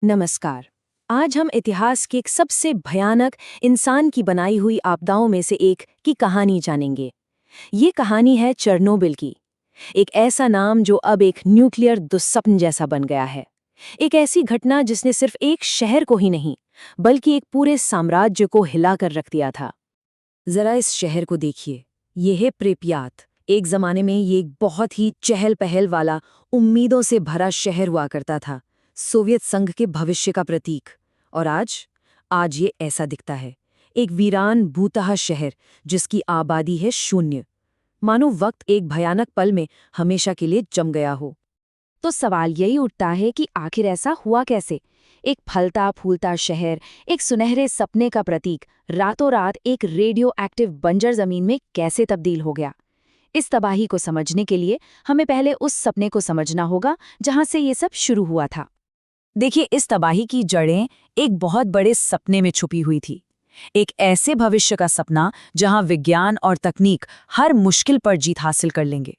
नमस्कार। आज हम इतिहास की एक सबसे भयानक इंसान की बनाई हुई आपदाओं में से एक की कहानी जानेंगे। ये कहानी है चेरनोबिल की। एक ऐसा नाम जो अब एक न्यूक्लियर दुस्सप्न जैसा बन गया है। एक ऐसी घटना जिसने सिर्फ एक शहर को ही नहीं, बल्कि एक पूरे साम्राज्य को हिलाकर रख दिया था। जरा इस शहर को देखिए। ये है प्रिप्यात। एक जमाने में ये एक बहुत ही चहल पहल वाला, उम्मीदों से भरा शहर हुआ करता था, सोवियत संघ के भविष्य का प्रतीक। और आज ये ऐसा दिखता है, एक वीरान भूतहा शहर जिसकी आबादी है शून्य। मानो वक्त एक भयानक पल में हमेशा के लिए जम गया हो। तो सवाल यही उठता है कि आखिर ऐसा हुआ कैसे? एक फलता फूलता शहर, एक सुनहरे सपने का प्रतीक, रातों रात एक रेडियो एक्टिव बंजर जमीन में कैसे तब्दील हो गया? इस तबाही को समझने के लिए हमें पहले उस सपने को समझना होगा जहां से ये सब शुरू हुआ था। देखिए, इस तबाही की जड़ें एक बहुत बड़े सपने में छुपी हुई थी। एक ऐसे भविष्य का सपना जहां विज्ञान और तकनीक हर मुश्किल पर जीत हासिल कर लेंगे।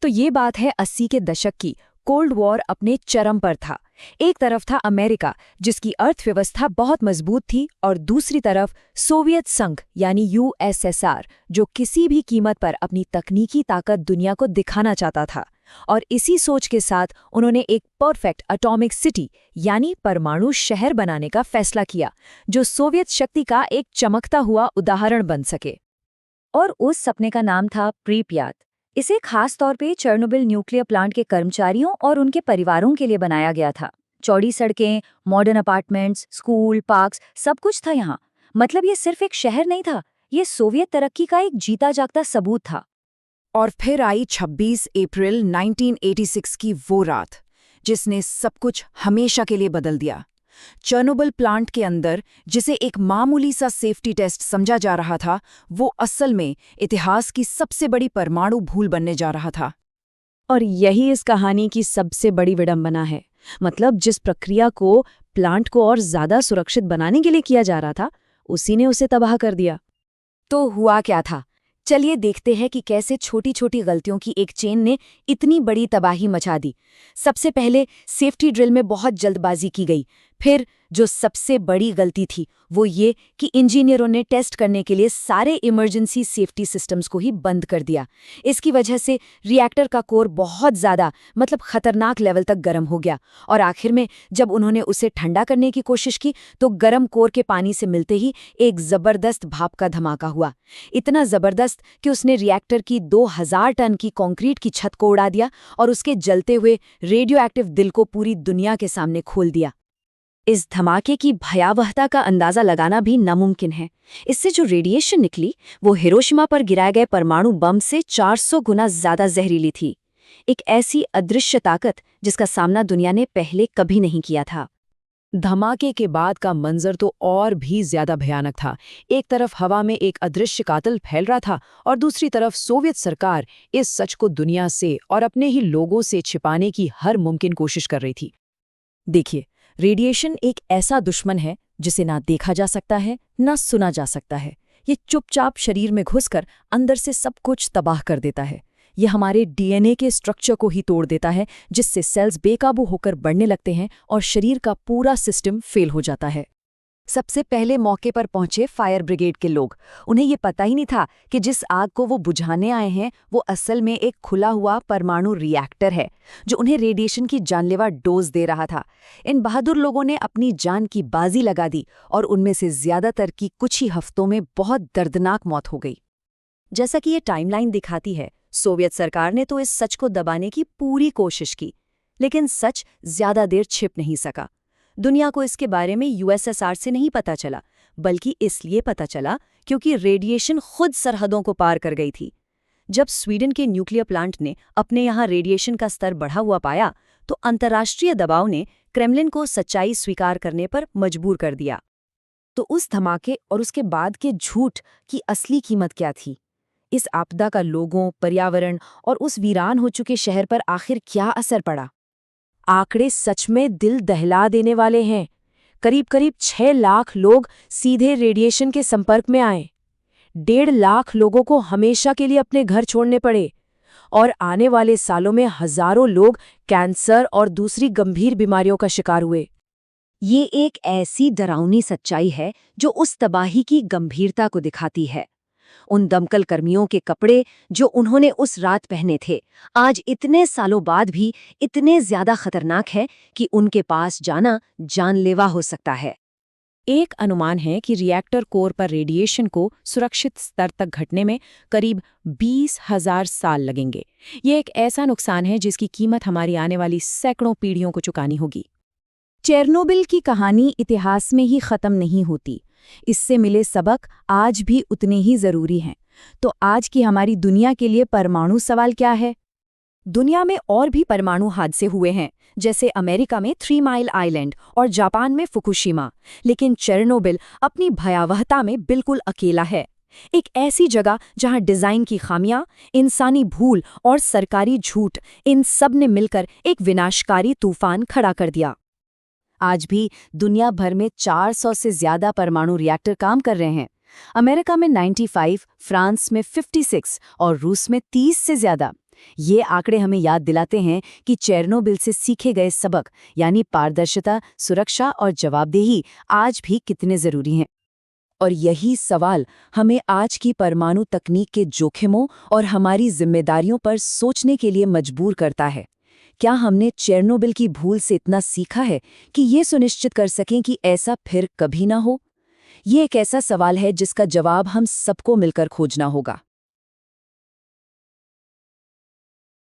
तो ये बात है 80 के दशक की। कोल्ड वॉर अपने चरम पर था। एक तरफ था अमेरिका, जिसकी अर्थव्यवस्था बहुत मजबूत थी, और दूसरी तरफ सोवियत संघ यानी यूएसएसआर, जो किसी भी कीमत पर अपनी तकनीकी ताकत दुनिया को दिखाना चाहता था। और इसी सोच के साथ उन्होंने एक परफेक्ट एटॉमिक सिटी यानी परमाणु शहर बनाने का फैसला किया, जो सोवियत शक्ति का एक चमकता हुआ उदाहरण बन सके। और उस सपने का नाम था प्रिप्यात। इसे खास तौर पे चेरनोबिल न्यूक्लियर प्लांट के कर्मचारियों और उनके परिवारों के लिए बनाया गया था। चौड़ी सड़कें, मॉडर्न अपार्टमेंट्स, स्कूल, पार्क्स, सब कुछ था यहाँ। मतलब ये सिर्फ एक शहर नहीं था, ये सोवियत तरक्की का एक जीता जागता सबूत था। और फिर आई 26 अप्रैल 1986 की वो रात, जिसने सब कुछ हमेशा के लिए बदल दिया। चेरनोबिल प्लांट के अंदर जिसे एक मामूली सा सेफ्टी टेस्ट समझा जा रहा था, वो असल में इतिहास की सबसे बड़ी परमाणु भूल बनने जा रहा था। और यही इस कहानी की सबसे बड़ी विडंबना है। मतलब जिस प्रक्रिया को प्लांट को और ज्यादा सुरक्षित बनाने के लिए किया जा रहा था, उसी ने उसे तबाह कर दिया। तो हुआ क्या था? चलिए देखते हैं कि कैसे छोटी छोटी गलतियों की एक चेन ने इतनी बड़ी तबाही मचा दी। सबसे पहले सेफ्टी ड्रिल में बहुत जल्दबाजी की गई। फिर जो सबसे बड़ी गलती थी वो ये कि इंजीनियरों ने टेस्ट करने के लिए सारे इमरजेंसी सेफ्टी सिस्टम्स को ही बंद कर दिया। इसकी वजह से रिएक्टर का कोर बहुत ज़्यादा, मतलब खतरनाक लेवल तक गर्म हो गया। और आखिर में जब उन्होंने उसे ठंडा करने की कोशिश की तो गर्म कोर के पानी से मिलते ही एक ज़बरदस्त भाप का धमाका हुआ। इतना ज़बरदस्त कि उसने रिएक्टर की 2000 टन की कंक्रीट की छत को उड़ा दिया और उसके जलते हुए रेडियो एक्टिव दिल को पूरी दुनिया के सामने खोल दिया। इस धमाके की भयावहता का अंदाजा लगाना भी नामुमकिन है। इससे जो रेडिएशन निकली वो हिरोशिमा पर गिराए गए परमाणु बम से 400 गुना ज्यादा जहरीली थी। एक ऐसी अदृश्य ताकत जिसका सामना दुनिया ने पहले कभी नहीं किया था। धमाके के बाद का मंजर तो और भी ज्यादा भयानक था। एक तरफ हवा में एक अदृश्य कातल फैल रहा था, और दूसरी तरफ सोवियत सरकार इस सच को दुनिया से और अपने ही लोगों से छिपाने की हर मुमकिन कोशिश कर रही थी। देखिए, रेडिएशन एक ऐसा दुश्मन है जिसे ना देखा जा सकता है, ना सुना जा सकता है। ये चुपचाप शरीर में घुसकर अंदर से सब कुछ तबाह कर देता है। ये हमारे डीएनए के स्ट्रक्चर को ही तोड़ देता है, जिससे सेल्स बेकाबू होकर बढ़ने लगते हैं और शरीर का पूरा सिस्टम फेल हो जाता है। सबसे पहले मौके पर पहुंचे फायर ब्रिगेड के लोग। उन्हें ये पता ही नहीं था कि जिस आग को वो बुझाने आए हैं वो असल में एक खुला हुआ परमाणु रिएक्टर है, जो उन्हें रेडिएशन की जानलेवा डोज दे रहा था। इन बहादुर लोगों ने अपनी जान की बाजी लगा दी, और उनमें से ज्यादातर की कुछ ही हफ्तों में बहुत दर्दनाक मौत हो गई। जैसा कि ये टाइमलाइन दिखाती है, सोवियत सरकार ने तो इस सच को दबाने की पूरी कोशिश की, लेकिन सच ज्यादा देर छिप नहीं सका। दुनिया को इसके बारे में यूएसएसआर से नहीं पता चला, बल्कि इसलिए पता चला क्योंकि रेडिएशन खुद सरहदों को पार कर गई थी। जब स्वीडन के न्यूक्लियर प्लांट ने अपने यहाँ रेडिएशन का स्तर बढ़ा हुआ पाया, तो अंतर्राष्ट्रीय दबाव ने क्रेमलिन को सच्चाई स्वीकार करने पर मजबूर कर दिया। तो उस धमाके और उसके बाद के झूठ की असली कीमत क्या थी? इस आपदा का लोगों, पर्यावरण और उस वीरान हो चुके शहर पर आखिर क्या असर पड़ा? आंकड़े सच में दिल दहला देने वाले हैं। करीब करीब 6 लाख लोग सीधे रेडिएशन के संपर्क में आए। 1.5 लाख लोगों को हमेशा के लिए अपने घर छोड़ने पड़े, और आने वाले सालों में हजारों लोग कैंसर और दूसरी गंभीर बीमारियों का शिकार हुए। ये एक ऐसी डरावनी सच्चाई है जो उस तबाही की गंभीरता को दिखाती है। उन दमकल कर्मियों के कपड़े जो उन्होंने उस रात पहने थे, आज इतने सालों बाद भी इतने ज्यादा खतरनाक है कि उनके पास जाना जानलेवा हो सकता है। एक अनुमान है कि रिएक्टर कोर पर रेडिएशन को सुरक्षित स्तर तक घटने में करीब 20,000 साल लगेंगे। ये एक ऐसा नुकसान है जिसकी कीमत हमारी आने वाली सैकड़ों पीढ़ियों को चुकानी होगी। चेरनोबिल की कहानी इतिहास में ही खत्म नहीं होती। इससे मिले सबक आज भी उतने ही जरूरी हैं। तो आज की हमारी दुनिया के लिए परमाणु सवाल क्या है? दुनिया में और भी परमाणु हादसे हुए हैं, जैसे अमेरिका में 3 माइल आइलैंड और जापान में फुकुशिमा, लेकिन चेरनोबिल अपनी भयावहता में बिल्कुल अकेला है। एक ऐसी जगह जहां डिजाइन की खामियां, इंसानी भूल और सरकारी झूठ, इन सब ने मिलकर एक विनाशकारी तूफान खड़ा कर दिया। आज भी दुनिया भर में 400 से ज्यादा परमाणु रिएक्टर काम कर रहे हैं। अमेरिका में 95, फ्रांस में 56 और रूस में 30 से ज्यादा। ये आंकड़े हमें याद दिलाते हैं कि चेरनोबिल से सीखे गए सबक, यानी पारदर्शिता, सुरक्षा और जवाबदेही, आज भी कितने जरूरी हैं। और यही सवाल हमें आज की परमाणु तकनीक के जोखिमों और हमारी जिम्मेदारियों पर सोचने के लिए मजबूर करता है। क्या हमने चेरनोबिल की भूल से इतना सीखा है कि ये सुनिश्चित कर सकें कि ऐसा फिर कभी ना हो? ये एक ऐसा सवाल है जिसका जवाब हम सबको मिलकर खोजना होगा।